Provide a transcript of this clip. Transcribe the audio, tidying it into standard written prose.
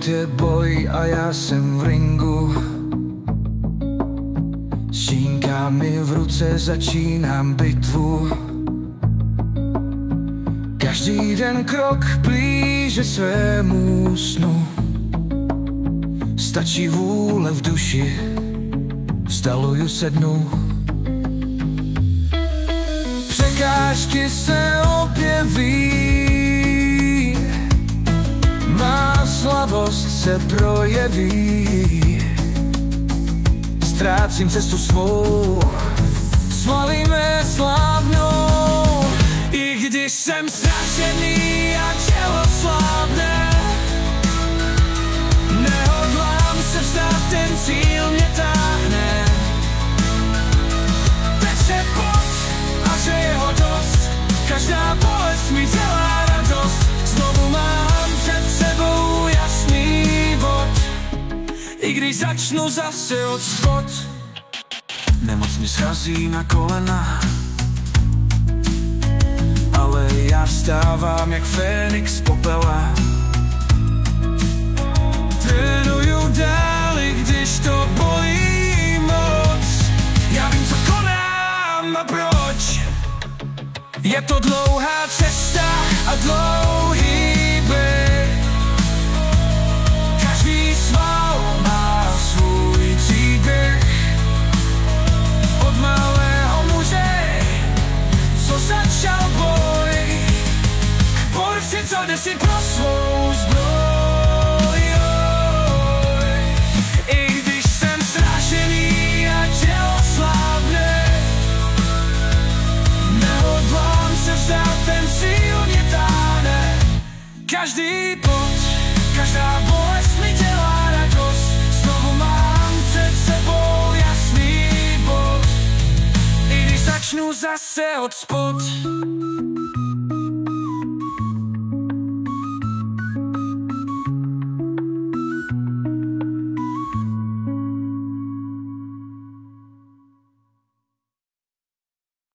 Život je boj a já jsem v ringu. S šínkami v ruce začínám bitvu. Každý den krok blíže svému snu. Stačí vůle v duši, vzdaluju se dnu. Překážky se objeví, má slabost se projeví. Ztrácím cestu svou, svaly mé slábnou. I když jsem zražený a tělo slábne, nehodlám se vzdát, ten cíl mě táhne. Teče pot a že je ho dost, každá bolest mi dělá radost. Znovu mám před sebou jasný bod, i když začnu zase od spod. Nemoc mi schází na kolena, ale já vstávám jak Fénix z popela. Trénuju dál, i když to bolí moc. Já vím, co konám a proč. Je to dlouhá cesta a dlouhý běh. Každý sval má svůj příběh. Od malého muže, co začal boj, k borci, co jde si pro svou zbroj. I když jsem zražený a tělo slábne, nehodlám se vzdát, ten cíl mě táhne. Každý bod, každá bolest mi dělá radost. Znovu mám před sebou jasný bod, i když začnu zase od spod.